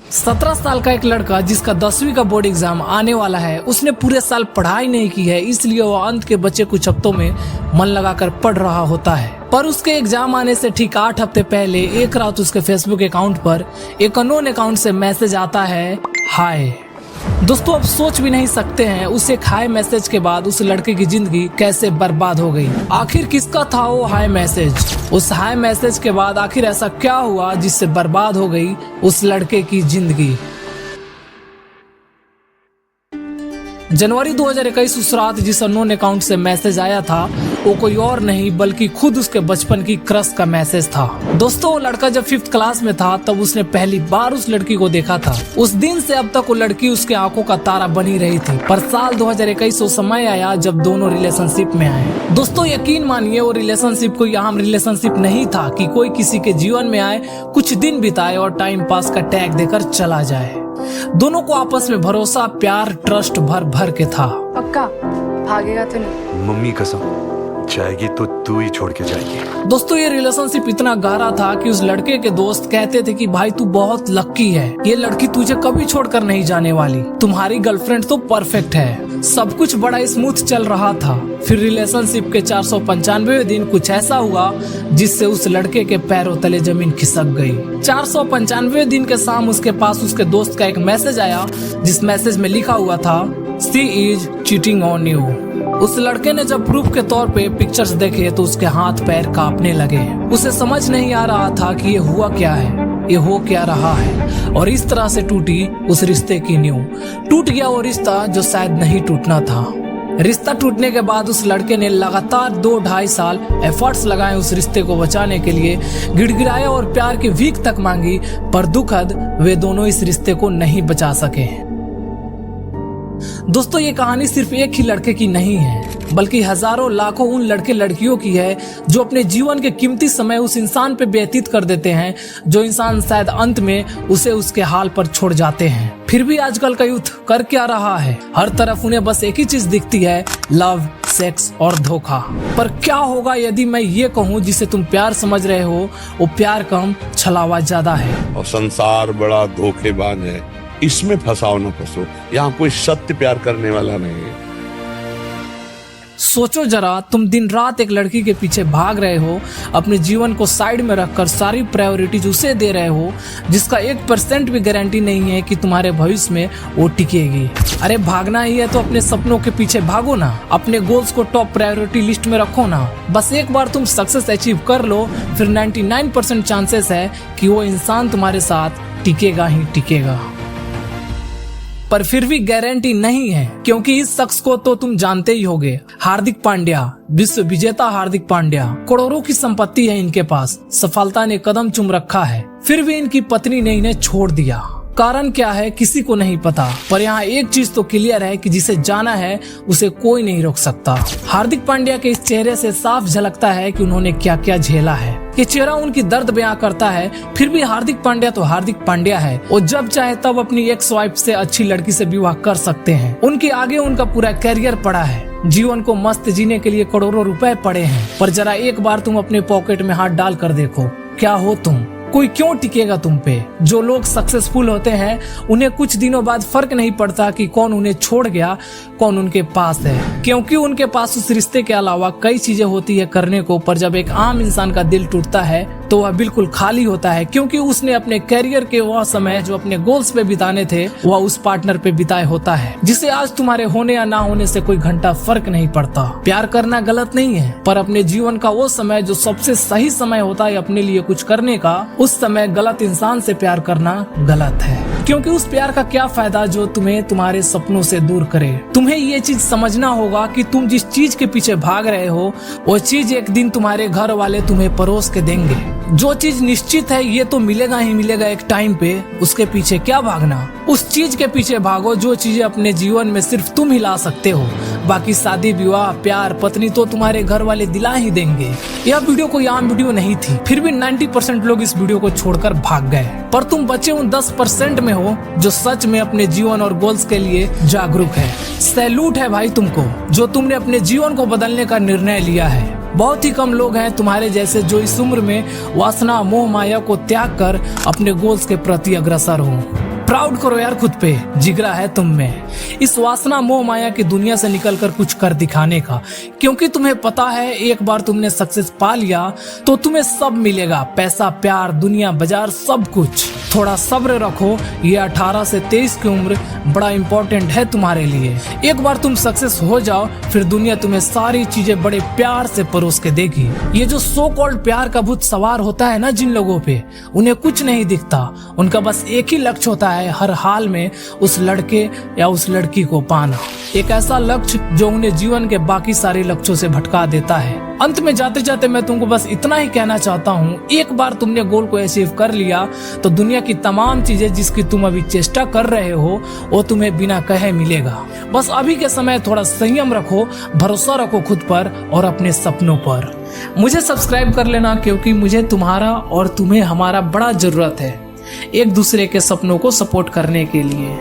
17 साल का एक लड़का जिसका 10वीं का बोर्ड एग्जाम आने वाला है, उसने पूरे साल पढ़ाई नहीं की है, इसलिए वो अंत के बचे कुछ हफ्तों में मन लगाकर पढ़ रहा होता है। पर उसके एग्जाम आने से ठीक 8 हफ्ते पहले एक रात उसके फेसबुक अकाउंट पर एक अननोन अकाउंट से मैसेज आता है, हाय। दोस्तों, आप सोच भी नहीं सकते हैं उस एक हाय मैसेज के बाद उस लड़के की जिंदगी कैसे बर्बाद हो गई। आखिर किसका था वो हाय मैसेज? उस हाय मैसेज के बाद आखिर ऐसा क्या हुआ जिससे बर्बाद हो गई उस लड़के की जिंदगी? जनवरी 2021 उस रात जिस अननोन अकाउंट से मैसेज आया था वो कोई और नहीं बल्कि खुद उसके बचपन की क्रश का मैसेज था। दोस्तों, वो लड़का जब 5th क्लास में था तब उसने पहली बार उस लड़की को देखा था। उस दिन से अब तक वो लड़की उसके आंखों का तारा बनी रही थी। पर साल 2021 वो समय आया जब दोनों रिलेशनशिप में आए। दोस्तों, यकीन मानिए वो रिलेशनशिप कोई आम रिलेशनशिप नहीं था कि कोई किसी के जीवन में आए, कुछ दिन बिताए और टाइम पास का टैग देकर चला जाए। दोनों को आपस में भरोसा, प्यार, ट्रस्ट भर भर के था। पक्का भागेगा तो नहीं? मम्मी कसम, जाएगी तो तू ही छोड़ के जाएगी। दोस्तों, ये रिलेशनशिप इतना गहरा था कि उस लड़के के दोस्त कहते थे कि भाई तू बहुत लक्की है, ये लड़की तुझे कभी छोड़कर नहीं जाने वाली, तुम्हारी गर्लफ्रेंड तो परफेक्ट है। सब कुछ बड़ा स्मूथ चल रहा था। फिर रिलेशनशिप के 495वें दिन कुछ ऐसा हुआ जिससे उस लड़के के पैरों तले जमीन खिसक गई। 495वें दिन के शाम उसके पास उसके दोस्त का एक मैसेज आया जिस मैसेज में लिखा हुआ था, she is cheating on you. उस लड़के ने जब प्रूफ के तौर पे पिक्चर्स देखे तो उसके हाथ पैर कांपने लगे। उसे समझ नहीं आ रहा था कि ये हुआ क्या है, ये हो क्या रहा है। और इस तरह से टूटी उस रिश्ते की नींव। टूट गया वो रिश्ता जो शायद नहीं टूटना था। रिश्ता टूटने के बाद उस लड़के ने लगातार 2-2.5 साल एफर्ट्स लगाए उस रिश्ते को बचाने के लिए, गिड़गिड़ाया और प्यार की भीख तक मांगी, पर दुखद वे दोनों इस रिश्ते को नहीं बचा सके। दोस्तों, ये कहानी सिर्फ एक ही लड़के की नहीं है बल्कि हजारों लाखों उन लड़के लड़कियों की है जो अपने जीवन के कीमती समय उस इंसान पे व्यतीत कर देते हैं जो इंसान शायद अंत में उसे उसके हाल पर छोड़ जाते हैं। फिर भी आजकल का यूथ कर क्या रहा है? हर तरफ उन्हें बस एक ही चीज दिखती है, लव, सेक्स और धोखा। पर क्या होगा यदि मैं ये कहूँ जिसे तुम प्यार समझ रहे हो वो प्यार कम, छलावा ज्यादा है। और संसार बड़ा धोखेबाज है, इसमें फंसाओ न फंसो। यहाँ कोई सत्य प्यार करने वाला नहीं है। सोचो जरा, तुम दिन रात एक लड़की के पीछे भाग रहे हो, अपने जीवन को साइड में रखकर सारी प्रायोरिटीज उसे दे रहे हो जिसका 1% भी गारंटी नहीं है कि तुम्हारे भविष्य में वो टिकेगी। अरे भागना ही है तो अपने सपनों के पीछे भागो ना, अपने गोल्स को टॉप प्रायोरिटी लिस्ट में रखो ना। बस एक बार तुम सक्सेस अचीव कर लो, फिर 99% चांसेस है कि वो इंसान तुम्हारे साथ टिकेगा ही टिकेगा। पर फिर भी गारंटी नहीं है, क्योंकि इस शख्स को तो तुम जानते ही होगे। हार्दिक पांड्या, विश्व विजेता हार्दिक पांड्या। करोड़ों की संपत्ति है इनके पास, सफलता ने कदम चूम रखा है, फिर भी इनकी पत्नी ने इन्हें छोड़ दिया। कारण क्या है किसी को नहीं पता, पर यहाँ एक चीज तो क्लियर है कि जिसे जाना है उसे कोई नहीं रोक सकता। हार्दिक पांड्या के इस चेहरे से साफ झलकता है कि उन्होंने क्या क्या झेला है। ये चेहरा उनकी दर्द बयां करता है। फिर भी हार्दिक पांड्या तो हार्दिक पांड्या है। वो जब चाहे तब अपनी एक्स वाइफ से अच्छी लड़की से विवाह कर सकते हैं। उनके आगे उनका पूरा कैरियर पड़ा है। जीवन को मस्त जीने के लिए करोड़ों रुपए पड़े हैं। पर जरा एक बार तुम अपने पॉकेट में हाथ डाल कर देखो, क्या हो तुम? कोई क्यों टिकेगा तुम पे? जो लोग सक्सेसफुल होते हैं उन्हें कुछ दिनों बाद फर्क नहीं पड़ता कि कौन उन्हें छोड़ गया, कौन उनके पास है, क्योंकि उनके पास उस रिश्ते के अलावा कई चीजें होती है करने को। पर जब एक आम इंसान का दिल टूटता है तो वह बिल्कुल खाली होता है, क्योंकि उसने अपने कैरियर के वह समय जो अपने गोल्स पे बिताने थे वह उस पार्टनर पे बिताए होता है, जिसे आज तुम्हारे होने या ना होने से कोई घंटा फर्क नहीं पड़ता। प्यार करना गलत नहीं है, पर अपने जीवन का वो समय जो सबसे सही समय होता है अपने लिए कुछ करने का, उस समय गलत इंसान से प्यार करना गलत है। क्योंकि उस प्यार का क्या फायदा जो तुम्हें तुम्हारे सपनों से दूर करे। तुम्हें ये चीज समझना होगा कि तुम जिस चीज के पीछे भाग रहे हो वो चीज एक दिन तुम्हारे घर वाले तुम्हें परोस के देंगे। जो चीज निश्चित है ये तो मिलेगा ही मिलेगा एक टाइम पे, उसके पीछे क्या भागना। उस चीज के पीछे भागो जो चीजें अपने जीवन में सिर्फ तुम ही ला सकते हो। बाकी शादी, विवाह, प्यार, पत्नी तो तुम्हारे घर वाले दिला ही देंगे। यह वीडियो कोई आम वीडियो नहीं थी, फिर भी 90% लोग इस वीडियो को छोड़कर भाग गए। पर तुम बचे उन 10% में हो जो सच में अपने जीवन और गोल्स के लिए जागरूक है। सैल्यूट है भाई तुमको, जो तुमने अपने जीवन को बदलने का निर्णय लिया है। बहुत ही कम लोग हैं तुम्हारे जैसे जो इस उम्र में वासना, मोह, माया को त्याग कर अपने गोल्स के प्रति अग्रसर हो। प्राउड करो यार खुद पे, जिगरा है तुम में, इस वासना मोह माया की दुनिया से निकलकर कुछ कर दिखाने का। क्योंकि तुम्हें पता है एक बार तुमने सक्सेस पा लिया तो तुम्हें सब मिलेगा, पैसा, प्यार, दुनिया, बाजार, सब कुछ। थोड़ा सब्र रखो, ये 18 से 23 की उम्र बड़ा इंपॉर्टेंट है तुम्हारे लिए। एक बार तुम सक्सेस हो जाओ फिर दुनिया तुम्हें सारी चीजें बड़े प्यार से परोस के देगी। ये जो सो कॉल्ड प्यार का भूत सवार होता है ना जिन लोगों पे, उन्हें कुछ नहीं दिखता, उनका बस एक ही लक्ष्य होता है हर हाल में उस लड़के या उस लड़की को पाना। एक ऐसा लक्ष्य जो उन्हें जीवन के बाकी सारे लक्ष्यों से भटका देता है। अंत में जाते जाते मैं तुमको बस इतना ही कहना चाहता हूँ, एक बार तुमने गोल को अचीव कर लिया तो दुनिया की तमाम चीजें जिसकी तुम अभी चेष्टा कर रहे हो वो तुम्हें बिना कहे मिलेगा। बस अभी के समय थोड़ा संयम रखो, भरोसा रखो खुद पर और अपने सपनों पर। मुझे सब्सक्राइब कर लेना क्योंकि मुझे तुम्हारा और तुम्हें हमारा बड़ा जरूरत है एक दूसरे के सपनों को सपोर्ट करने के लिए।